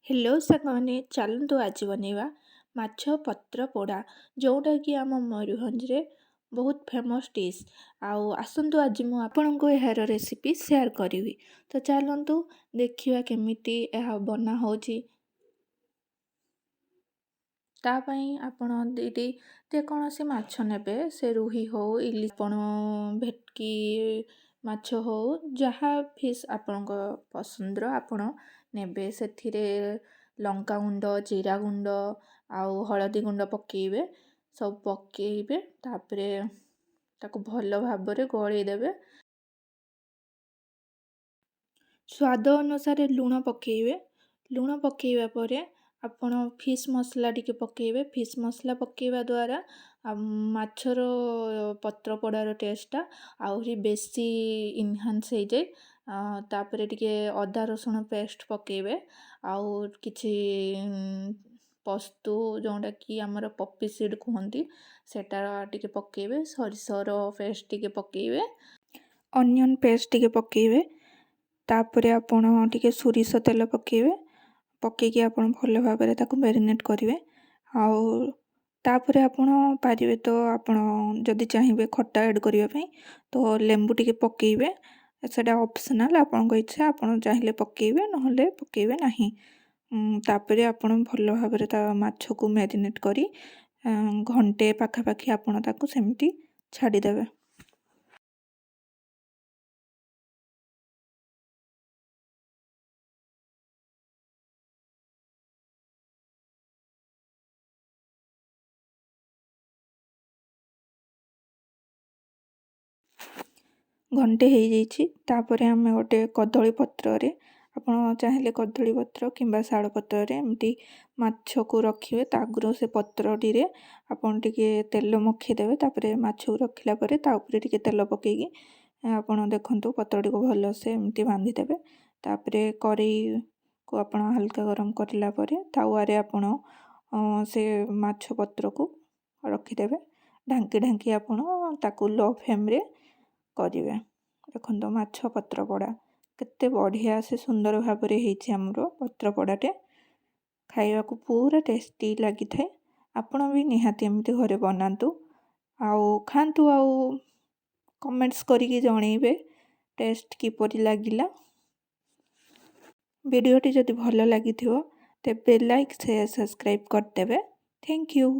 Hello साଙ୍ଗମାନେ ଚାଲନ୍ତୁ ଆଜି ବନେଇବା ମାଛ ପତ୍ର ପୋଡ଼ା ଯେଉଁଟାକି ଆମ ମୟୂରଭଞ୍ଜରେ ବହୁତ ଫେମସ୍ ଡିଶ୍। ଆଉ ଆସନ୍ତୁ ଆଜି ମୁଁ ଆପଣଙ୍କୁ ଏହାର ରେସିପି ସେୟାର କରିବି। ତ ଚାଲନ୍ତୁ ଦେଖିବା କେମିତି ଏହା ବନା ହେଉଛି। ତା ପାଇଁ ଆପଣ ଯେକୌଣସି ମାଛ ନେବେ, ସେ ରୋହି ହଉ ଇଲିଶ ଆପଣ ଭେଟକି ମାଛ ହଉ ଯାହା ଫିସ୍ ଆପଣଙ୍କ ପସନ୍ଦର ଆପଣ ନେବେ। ସେଥିରେ ଲଙ୍କାଗୁଣ୍ଡ, ଜିରା ଗୁଣ୍ଡ ଆଉ ହଳଦୀ ଗୁଣ୍ଡ ପକାଇବେ, ସବୁ ପକାଇବେ। ତାପରେ ତାକୁ ଭଲ ଭାବରେ ଗୋଳେଇ ଦେବେ। ସ୍ୱାଦ ଅନୁସାରେ ଲୁଣ ପକାଇବେ। ଲୁଣ ପକାଇବା ପରେ ଆପଣ ଫିସ୍ ମସଲା ଟିକେ ପକାଇବେ। ଫିସ୍ ମସଲା ପକାଇବା ଦ୍ୱାରା ମାଛର ପତ୍ର ପୋଡ଼ାର ଟେଷ୍ଟଟା ଆହୁରି ବେଶୀ ଇନହାନ୍ସ ହେଇଯାଏ। ତାପରେ ଟିକେ ଅଦା ରସୁଣ ପେଷ୍ଟ ପକାଇବେ, ଆଉ କିଛି ପସ୍ତୁ ଯେଉଁଟାକି ଆମର ପପି ସିଡ଼୍ କୁହନ୍ତି ସେଟା ଟିକେ ପକାଇବେ। ସରିଷର ପେଷ୍ଟ ଟିକେ ପକାଇବେ, ଅନିଅନ୍ ପେଷ୍ଟ ଟିକେ ପକାଇବେ। ତାପରେ ଆପଣ ଟିକେ ସୋରିଷ ତେଲ ପକାଇକି ଆପଣ ଭଲ ଭାବରେ ତାକୁ ମ୍ୟାରିନେଟ୍ କରିବେ। ଆଉ ତାପରେ ଆପଣ ପାରିବେ ତ ଆପଣ ଯଦି ଚାହିଁବେ ଖଟା ଆଡ଼୍ କରିବା ପାଇଁ ତ ଲେମ୍ବୁ ଟିକେ ପକାଇବେ। ସେଇଟା ଅପସନାଲ୍, ଆପଣଙ୍କ ଇଚ୍ଛା, ଆପଣ ଚାହିଁଲେ ପକାଇବେ ନହେଲେ ପକାଇବେ ନାହିଁ। ତାପରେ ଆପଣ ଭଲ ଭାବରେ ତା ମାଛକୁ ମ୍ୟାରିନେଟ୍ କରି ଘଣ୍ଟେ ପାଖାପାଖି ଆପଣ ତାକୁ ସେମିତି ଛାଡ଼ିଦେବେ। ଘଣ୍ଟେ ହେଇଯାଇଛି। ତାପରେ ଆମେ ଗୋଟେ କଦଳୀ ପତ୍ରରେ, ଆପଣ ଚାହିଁଲେ କଦଳୀ ପତ୍ର କିମ୍ବା ଶାଳ ପତ୍ରରେ ଏମିତି ମାଛକୁ ରଖିବେ। ତା ଆଗରୁ ସେ ପତ୍ରଟିରେ ଆପଣ ଟିକେ ତେଲ ମଖିଦେବେ। ତାପରେ ମାଛକୁ ରଖିଲା ପରେ ତା ଉପରେ ଟିକେ ତେଲ ପକାଇକି ଆପଣ ଦେଖନ୍ତୁ ପତ୍ରଟିକୁ ଭଲସେ ଏମିତି ବାନ୍ଧିଦେବେ। ତାପରେ କଡ଼େଇକୁ ଆପଣ ହାଲକା ଗରମ କରିଲା ପରେ ତାୱାରେ ଆପଣ ସେ ମାଛ ପତ୍ରକୁ ରଖିଦେବେ। ଢାଙ୍କି ଢାଙ୍କି ଆପଣ ତାକୁ ଲୋ ଫ୍ଲେମ୍ରେ କରିବେ। ଦେଖନ୍ତୁ ମାଛ ପତ୍ର ପୋଡ଼ା କେତେ ବଢ଼ିଆ ସେ ସୁନ୍ଦର ଭାବରେ ହେଇଛି ଆମର ପତ୍ର ପୋଡ଼ାଟେ। ଖାଇବାକୁ ପୁରା ଟେଷ୍ଟି ଲାଗିଥାଏ। ଆପଣ ବି ନିହାତି ଏମିତି ଘରେ ବନାନ୍ତୁ ଆଉ ଖାଆନ୍ତୁ, ଆଉ କମେଣ୍ଟସ୍ କରିକି ଜଣେଇବେ ଟେଷ୍ଟ କିପରି ଲାଗିଲା। ଭିଡ଼ିଓଟି ଯଦି ଭଲ ଲାଗିଥିବ ତେବେ ଲାଇକ୍, ସେୟାର, ସବସ୍କ୍ରାଇବ୍ କରିଦେବେ। Thank you.